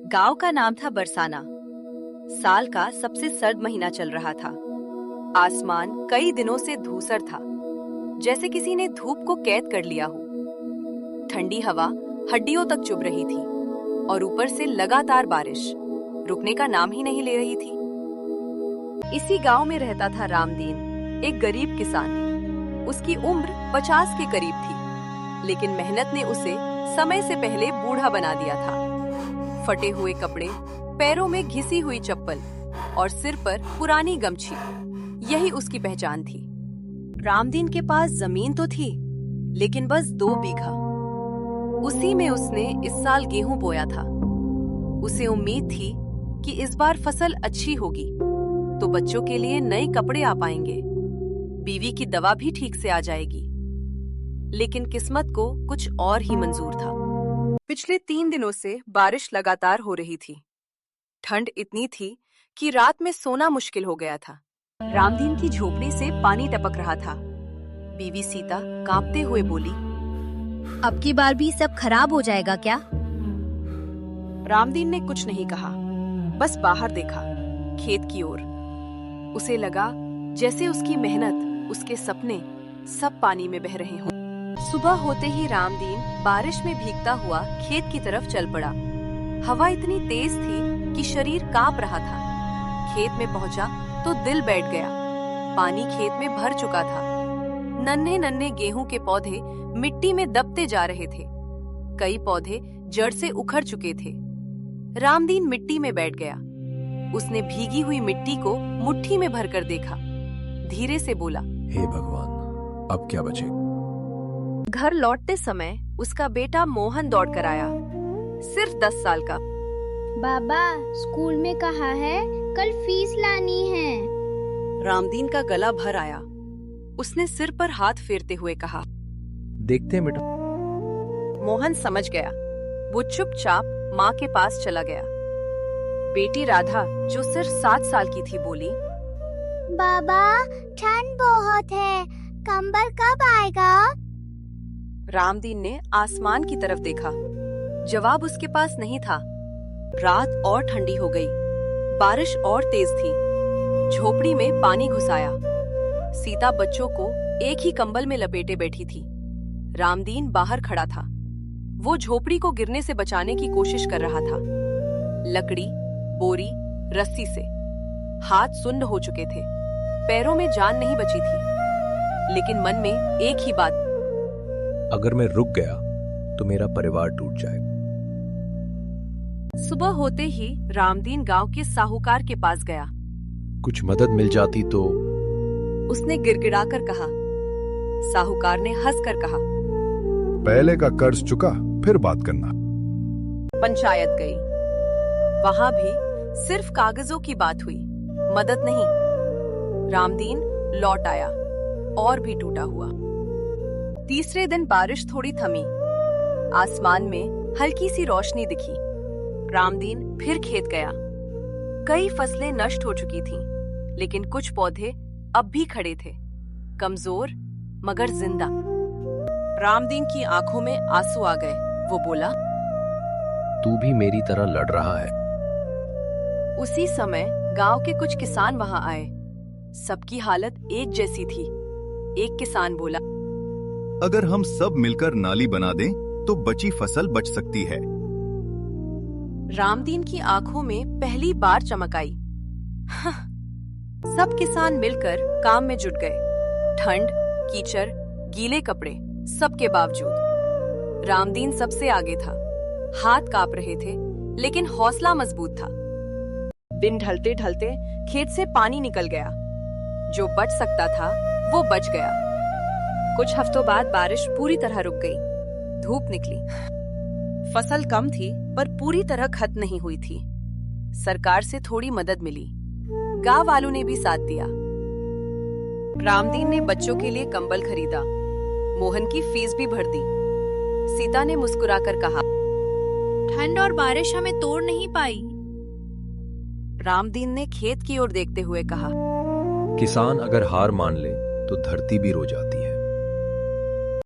गांव का नाम था बरसाना। साल का सबसे सर्द महीना चल रहा था। आसमान कई दिनों से धूसर था, जैसे किसी ने धूप को कैद कर लिया हो। ठंडी हवा हड्डियों तक चुभ रही थी और ऊपर से लगातार बारिश रुकने का नाम ही नहीं ले रही थी। इसी गांव में रहता था रामदीन, एक गरीब किसान। उसकी उम्र 50 के करीब थी, लेकिन मेहनत ने उसे समय से पहले बूढ़ा बना दिया था। फटे हुए कपड़े, पैरों में घिसी हुई चप्पल और सिर पर पुरानी गमछी, यही उसकी पहचान थी। रामदीन के पास जमीन तो थी, लेकिन बस 2 बीघा। उसी में उसने इस साल गेहूं बोया था। उसे उम्मीद थी कि इस बार फसल अच्छी होगी तो बच्चों के लिए नए कपड़े आ पाएंगे, बीवी की दवा भी ठीक से आ जाएगी। लेकिन किस्मत को कुछ और ही मंजूर था। पिछले 3 दिनों से बारिश लगातार हो रही थी। ठंड इतनी थी कि रात में सोना मुश्किल हो गया था। रामदीन की झोपड़ी से पानी टपक रहा था। बीवी सीता कांपते हुए बोली, अब की बार भी सब खराब हो जाएगा क्या? रामदीन ने कुछ नहीं कहा, बस बाहर देखा, खेत की ओर। उसे लगा जैसे उसकी मेहनत, उसके सपने सब पानी में बह रहे हों। सुबह होते ही रामदीन बारिश में भीगता हुआ खेत की तरफ चल पड़ा। हवा इतनी तेज थी कि शरीर कांप रहा था। खेत में पहुंचा तो दिल बैठ गया। पानी खेत में भर चुका था। नन्हे नन्हे गेहूं के पौधे मिट्टी में दबते जा रहे थे। कई पौधे जड़ से उखड़ चुके थे। रामदीन मिट्टी में बैठ गया। उसने भीगी हुई मिट्टी को मुट्ठी में भरकर देखा। धीरे से बोला, हे भगवान, अब क्या बचे? घर लौटते समय उसका बेटा मोहन दौड़ कर आया, सिर्फ 10 साल का। बाबा, स्कूल में कहा है कल फीस लानी है। रामदीन का गला भर आया। उसने सिर पर हाथ फेरते हुए कहा, देखते हैं बेटा। मोहन समझ गया। वो चुपचाप माँ के पास चला गया। बेटी राधा, जो सिर्फ 7 साल की थी, बोली, बाबा, ठंड बहुत है, कंबल कब आएगा? रामदीन ने आसमान की तरफ देखा। जवाब उसके पास नहीं था। रात और ठंडी हो गई। बारिश और तेज थी। झोपड़ी में पानी घुस आया। सीता बच्चों को एक ही कंबल में लपेटे बैठी थी। रामदीन बाहर खड़ा था। वो झोपड़ी को गिरने से बचाने की कोशिश कर रहा था। लकड़ी, बोरी, रस्सी से हाथ सुन्न हो चुके थे। पैरों में जान नहीं बची थी, लेकिन मन में एक ही बात, अगर मैं रुक गया तो मेरा परिवार टूट जाएगा। सुबह होते ही रामदीन गांव के साहूकार के पास गया। कुछ मदद मिल जाती तो। उसने गिड़गिड़ाकर कहा। साहूकार ने हंसकर कहा, पहले का कर्ज चुका, फिर बात करना। पंचायत गई। वहां भी सिर्फ कागजों की बात हुई, मदद नहीं। रामदीन लौट आया और भी टूटा हुआ। तीसरे दिन बारिश थोड़ी थमी। आसमान में हल्की सी रोशनी दिखी। रामदीन फिर खेत गया। कई फसलें नष्ट हो चुकी थीं, लेकिन कुछ पौधे अब भी खड़े थे, कमजोर मगर जिंदा। रामदीन की आंखों में आंसू आ गए। वो बोला, तू भी मेरी तरह लड़ रहा है। उसी समय गांव के कुछ किसान वहां आए। सबकी हालत एक जैसी थी। एक किसान बोला, अगर हम सब मिलकर नाली बना दें तो बची फसल बच सकती है। रामदीन की आंखों में पहली बार चमक आई। सब किसान मिलकर काम में जुट गए। ठंड, कीचड़, गीले कपड़े, सबके बावजूद रामदीन सबसे आगे था। हाथ कांप रहे थे, लेकिन हौसला मजबूत था। दिन ढलते ढलते खेत से पानी निकल गया। जो बच सकता था वो बच गया। कुछ हफ्तों बाद बारिश पूरी तरह रुक गई। धूप निकली। फसल कम थी, पर पूरी तरह खत्म नहीं हुई थी। सरकार से थोड़ी मदद मिली। गांव वालों ने भी साथ दिया। रामदीन ने बच्चों के लिए कंबल खरीदा। मोहन की फीस भी भर दी। सीता ने मुस्कुराकर कहा, ठंड और बारिश हमें तोड़ नहीं पाई। रामदीन ने खेत की ओर देखते हुए कहा, किसान अगर हार मान ले तो धरती भी रो जाती।